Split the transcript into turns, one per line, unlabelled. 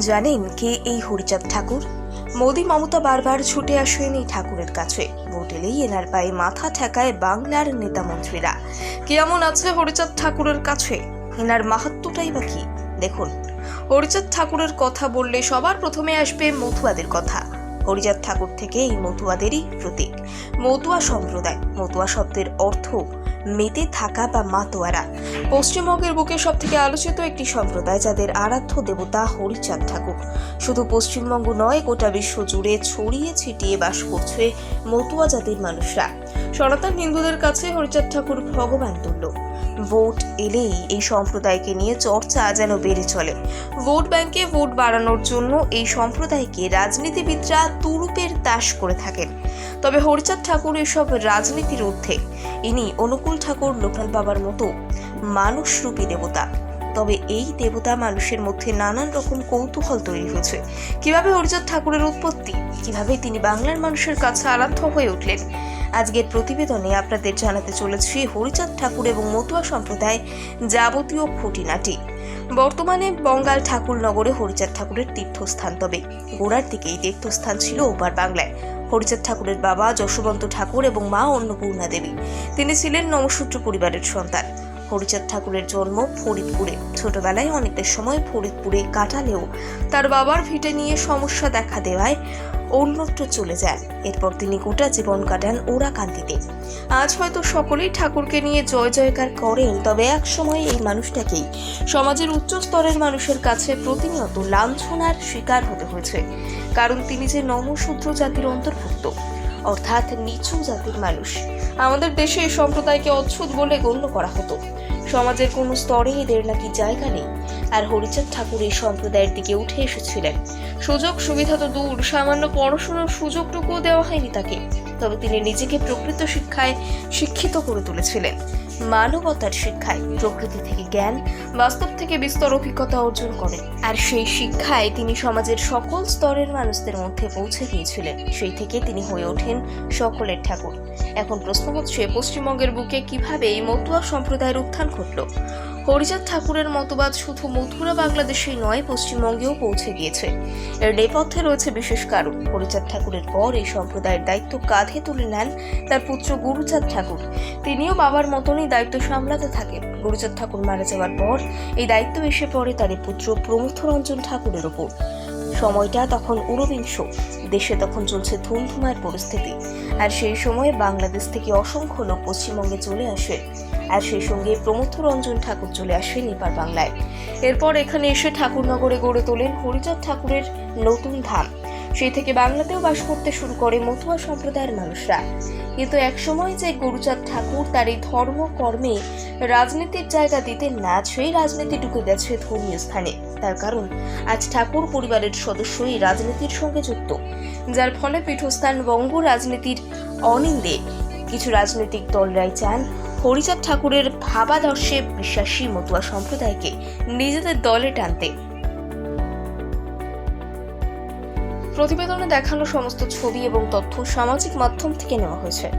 জানেন কে এই হরিচাঁদ ঠাকুর? মোদি মমতা বারবার ছুটে আসেন এই ঠাকুরের কাছে। ভোট এলেই এনার পায়ে মাথা ঠেকায় বাংলার নেতা মন্ত্রীরা। কেমন আছে হরিচাঁদ ঠাকুরের কাছে? এনার মাহাত্ম্যটাই বা কি? দেখুন, হরিচাঁদ ঠাকুরের কথা বললে সবার প্রথমে আসবে মতুয়াদের কথা। হরিচাঁদ ঠাকুর থেকে এই মতুয়াদেরই প্রতীক মতুয়া সম্প্রদায়। মতুয়া শব্দের অর্থ মেতে থাকা বা মাতোয়ারা। পশ্চিমবঙ্গের বুকে সব থেকে আলোচিত একটি সম্প্রদায়, যাদের আরাধ্য দেবতা হরিচাঁদ ঠাকুর। শুধু পশ্চিমবঙ্গ নয়, গোটা বিশ্ব জুড়ে ছড়িয়ে ছিটিয়ে বাস করছে মতুয়া জাতির মানুষরা। সনাতন হিন্দুদের কাছে হরিচাঁদ ঠাকুর ভগবান তুল্য। ভোট এলেই এই সম্প্রদায়কে নিয়ে চর্চা যেন বেড়ে চলে। ভোট ব্যাংকে ভোট বাড়ানোর জন্য এই সম্প্রদায়কে রাজনীতিবিদরা তুরুপের তাস করে থাকেন। তবে হরিচাঁদ ঠাকুর এসব রাজনীতির ঊর্ধ্বে। ইনি অনুকূল ঠাকুর লোকনাথ বাবার মতো মানুষরূপী দেবতা। তবে এই দেবতা মানুষের মধ্যে নানান রকম কৌতূহল তৈরি হয়েছে। কিভাবে হরিচাঁদ ঠাকুরের উৎপত্তি, কিভাবে তিনি বাংলার মানুষের কাছে আরাধ্য হয়ে উঠলেন, আজকের প্রতিবেদনে আপনাদের জানাতে চলেছি হরিচাঁদ ঠাকুর এবং মতুয়া সম্প্রদায় যাবতীয় খুঁটিনাটি। বর্তমানে বঙ্গাল ঠাকুরনগরে হরিচাঁদ ঠাকুরের তীর্থস্থান। তবে গোড়ার দিকে এই তীর্থস্থান ছিল ওপার বাংলায়। হরিচাঁদ ঠাকুরের বাবা যশবন্ত ঠাকুর এবং মা অন্নপূর্ণা দেবী। তিনি ছিলেন নমশূদ্র পরিবারের সন্তান। হরিচাঁদ ঠাকুরের জন্ম ফরিদপুরে। ছোটবেলায় অনেকটা সময় ফরিদপুরে কাটালেও তার বাবার ভিটে নিয়ে সমস্যা দেখা দেওয়ায় অন্যত্র চলে যান। এরপর তিনি গোটা জীবন কাটান ওরাকান্দিতে। আজ হয়তো সকলেই ঠাকুরকে নিয়ে জয় জয়কার করেন, তবে এক সময় এই মানুষটাকেই সমাজের উচ্চ স্তরের মানুষের কাছে প্রতিনিয়ত লাঞ্ছনার শিকার হতে হয়েছে। কারণ তিনি যে নমশূদ্র জাতির অন্তর্ভুক্ত, অর্থাৎ নিচু জাতির মানুষ। আমাদের দেশে এই সম্প্রদায়কে অচ্ছুত বলে গণ্য করা হতো। সমাজের কোনো স্তরে এদের নাকি জায়গা নেই। আর হরিচাঁদ ঠাকুর এই সম্প্রদায়ের দিকে উঠে এসেছিলেন। সুযোগ সুবিধা তো দূর, সামান্য পড়াশোনার সুযোগটুকুও দেওয়া হয়নি তাকে। তবে তিনি নিজেকে প্রকৃত শিক্ষায় শিক্ষিত করে তুলেছিলেন। মানবতার শিক্ষায়, প্রকৃতি থেকে জ্ঞান, বাস্তব থেকে বিস্তর অভিজ্ঞতা অর্জন করেন। আর সেই শিক্ষায় তিনি সমাজের সকল স্তরের মানুষদের মধ্যে পৌঁছে গিয়েছিলেন। সেই থেকে তিনি হয়ে ওঠেন সকলের ঠাকুর। এখন প্রশ্ন হচ্ছে, পশ্চিমবঙ্গের বুকে কিভাবে এই মতুয়া সম্প্রদায়ের উত্থান ঘটল? হরিচাঁদ ঠাকুরের মতবাদ শুধু মথুরা বাংলাদেশেই নয়, পশ্চিমবঙ্গেও পৌঁছে গিয়েছে। এর নেপথ্যে রয়েছে বিশেষ কারণ। হরিচাঁদ ঠাকুরের পর এই সম্প্রদায়ের দায়িত্ব কাঁধে তুলে নেন তার পুত্র গুরুচাঁদ ঠাকুর। তিনিও বাবার মতনই দায়িত্ব সামলাতে থাকেন। গুরুচাঁদ ঠাকুর মারা যাওয়ার পর এই দায়িত্ব এসে পড়ে তার পুত্র প্রমথরঞ্জন ঠাকুরের ওপর। সময়টা তখন ঊনবিংশ। দেশে তখন চলছে ধুমধুমার পরিস্থিতি। আর সেই সময়ে বাংলাদেশ থেকে অসংখ্য লোক পশ্চিমবঙ্গে চলে আসে। আর সেই সঙ্গে প্রমথরঞ্জন ঠাকুর চলে আসেন এপার বাংলায়। এরপর এখানে এসে ঠাকুরনগরে গড়ে তোলেন হরিচাঁদ ঠাকুরের নতুন ধাম। সেই থেকে বাংলাতেও বাস করতে শুরু করে মতুয়া সম্প্রদায়ের মানুষরা। কিন্তু একসময় যে গুরুচাঁদ ঠাকুর তার এই ধর্ম কর্মে রাজনীতির জায়গা দিতেন না, সেই রাজনীতি ঢুকে গেছে ধর্মীয় স্থানে। তার কারণ আজ ঠাকুর পরিবারের সদস্যই রাজনীতির সঙ্গে যুক্ত, যার ফলে পীঠস্থান বঙ্গ রাজনীতির অনিন্দে কিছু রাজনৈতিক দলরাই চান হরিচাঁদ ঠাকুরের ভাবাদর্শে বিশ্বাসী মতুয়া সম্প্রদায়কে নিজেদের দলে টানতে। প্রতিবেদনে দেখানো সমস্ত ছবি এবং তথ্য সামাজিক মাধ্যম থেকে নেওয়া হয়েছে।